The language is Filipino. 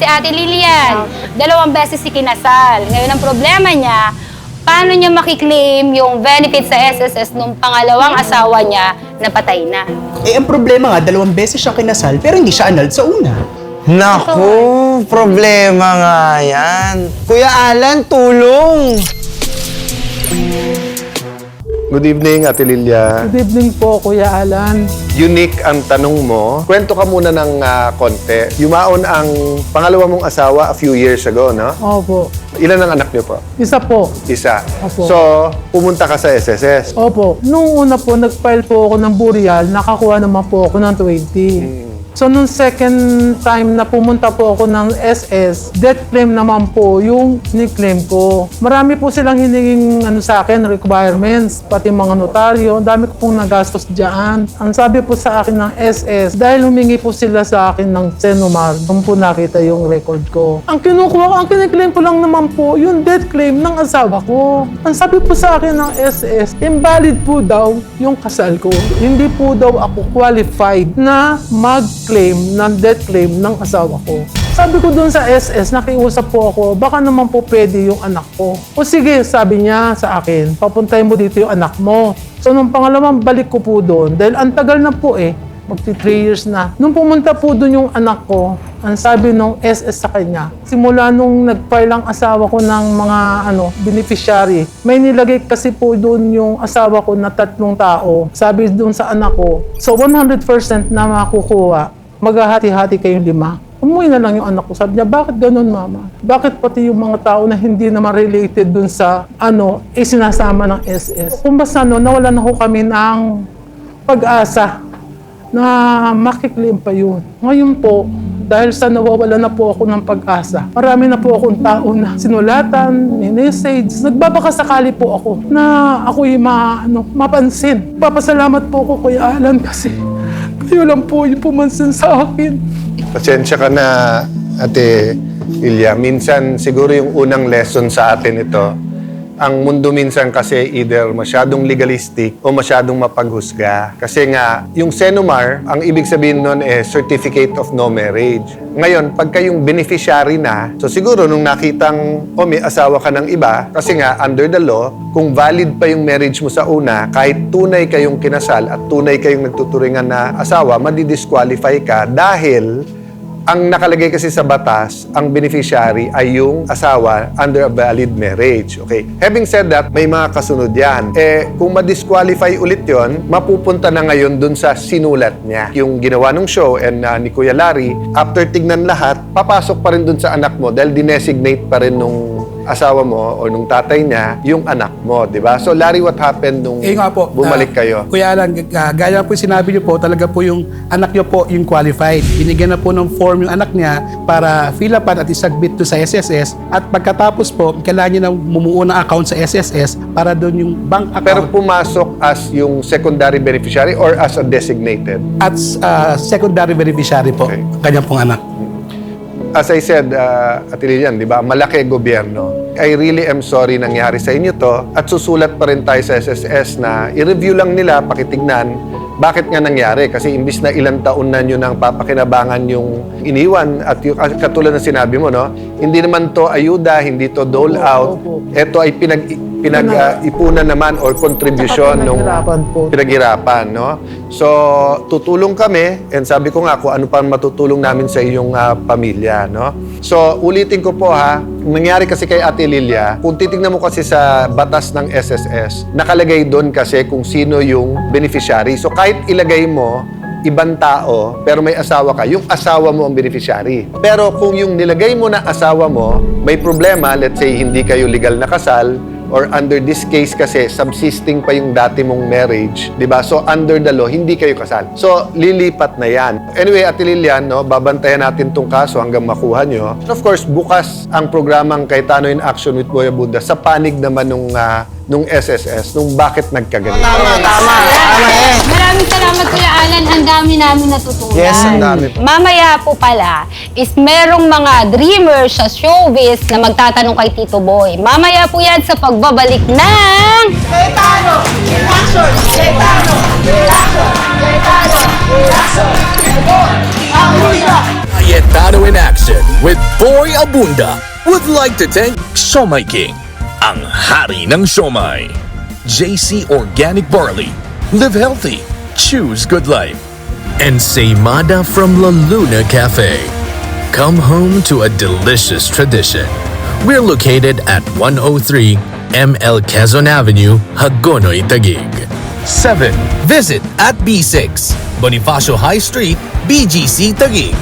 si Ate Lilian. 2 beses si kinasal. Ngayon ang problema niya, paano niya makiklaim yung benefit sa SSS nung pangalawang asawa niya na patay na? Eh, ang problema nga, 2 beses siya kinasal, pero hindi siya annulled sa una. Naku, problema nga yan. Kuya Alan, tulong! Good evening, Ate Lilia. Good evening po, Kuya Alan. Unique ang tanong mo. Kwento ka muna ng konti. Yumaon ang pangalawa mong asawa a few years ago, no? Opo. Ilan ang anak niyo po? Isa po. Isa. Opo. So, pumunta ka sa SSS. Opo. Nung una po, nag-file po ako ng burial, nakakuha naman po ako ng 20. So, nung second time na pumunta po ako ng SS, death claim naman po yung ni-claim ko. Marami po silang hiningin sa akin, requirements, pati mga notaryo. Ang dami ko pong nagastos dyan. Ang sabi po sa akin ng SS, dahil humingi po sila sa akin ng Senomar, doon po nakita yung record ko. Ang kinukuha ko, ang kiniklaim ko lang naman po, yung death claim ng asawa ko. Ang sabi po sa akin ng SS, invalid po daw yung kasal ko. Hindi po daw ako qualified na mag-claim ng death claim ng asawa ko. Sabi ko doon sa SS, nakiusap po ako, baka naman po pwede yung anak ko. O sige, sabi niya sa akin, papuntahin mo dito yung anak mo. So nung pangalawang balik ko po doon, dahil ang tagal na po magti 3 years na. Nung pumunta po doon yung anak ko, ang sabi nung SS sa kanya, simula nung nag-file ang asawa ko ng mga beneficiary, may nilagay kasi po doon yung asawa ko na 3 tao. Sabi doon sa anak ko, so 100% na makukuha, maghahati-hati kayong 5. Umuwi na lang yung anak ko. Sabi niya, bakit ganun, mama? Bakit pati yung mga tao na hindi naman related dun sa sinasama ng SS? Kung basta nawalan ako kami ng pag-asa na makiklaim pa yun. Ngayon po, dahil sa nawawala na po ako ng pag-asa, marami na po akong tao na sinulatan, message. Nagbabakasakali po ako na ako'y mapansin. Papasalamat po ako, Kuya Alan, kasi kayo lang po yung pumansin sa akin. Pasensya ka na, Ate Lilia. Minsan, siguro yung unang lesson sa atin ito, ang mundo minsan kasi either masyadong legalistic o masyadong mapaghusga. Kasi nga, yung Senomar, ang ibig sabihin nun Certificate of No Marriage. Ngayon, pag kayong beneficiary na, so siguro nung nakitang, may asawa ka ng iba, kasi nga, under the law, kung valid pa yung marriage mo sa una, kahit tunay kayong kinasal at tunay kayong nagtuturingan na asawa, madidisqualify ka dahil ang nakalagay kasi sa batas, ang beneficiary ay yung asawa under a valid marriage. Okay. Having said that, may mga kasunod yan. Kung ma-disqualify ulit yon, mapupunta na ngayon dun sa sinulat niya. Yung ginawa ng show and ni Kuya Larry, after tignan lahat, papasok pa rin dun sa anak mo dahil dinesignate pa rin nung asawa mo o nung tatay niya yung anak mo, di ba? So, Larry, what happened nung nga po, bumalik kayo? Kuya Alan, gaya po sinabi niyo po, talaga po yung anak niyo po yung qualified. Binigyan na po ng form yung anak niya para fill upan at isubmit to sa SSS at pagkatapos po, kailangan niya na bumuo ng account sa SSS para doon yung bank account. Pero pumasok as yung secondary beneficiary or as a designated? At secondary beneficiary po, Okay. kanya pong anak. As I said, Ate Lilian, di ba, malaki gobyerno. I really am sorry nangyari sa inyo to at susulat pa rin tayo sa SSS na i-review lang nila, pakitignan, bakit nga nangyari? Kasi imbis na ilang taon na nyo nang papakinabangan yung iniwan at yung, katulad na sinabi mo, no? Hindi naman to ayuda, hindi to dole out. Ito ay pinag-ipunan naman or contribution nung pinaghirapan, no? So, tutulong kami and sabi ko nga kung ano pa matutulong namin sa iyong pamilya, no? So, ulitin ko po nangyari kasi kay Ate Lilia, kung titignan mo kasi sa batas ng SSS, nakalagay doon kasi kung sino yung beneficiary. So, kahit ilagay mo ibang tao, pero may asawa ka, yung asawa mo ang beneficiary. Pero kung yung nilagay mo na asawa mo, may problema, let's say hindi kayo legal na kasal, or under this case kasi subsisting pa yung dati mong marriage, di ba? So under the law, hindi kayo kasal. So lilipat na yan. Anyway, Ate Lilian, no, babantayan natin tong kaso hanggang makuha nyo. And of course, bukas ang programang Cayetano in Action with Boy Abunda sa panig naman nung SSS, nung bakit nagkaganito. Tama. Maraming salamat, Kuya Alan. Ang dami namin natutunan. Yes, ang dami. Mamaya po pala is merong mga dreamers sa showbiz na magtatanong kay Tito Boy. Mamaya po yan sa pagbabalik ng... Cayetano in Action! Cayetano in Action! Cayetano in Action! Ang hula! Cayetano in Action with Boy Abunda would like to thank Siomai King, ang hari ng siomai. JC Organic Barley, live healthy, choose good life. And Seimada from La Luna Cafe. Come home to a delicious tradition. We're located at 103 ML Quezon Avenue, Hagonoy, Taguig. 7. Visit at B6, Bonifacio High Street, BGC, Taguig.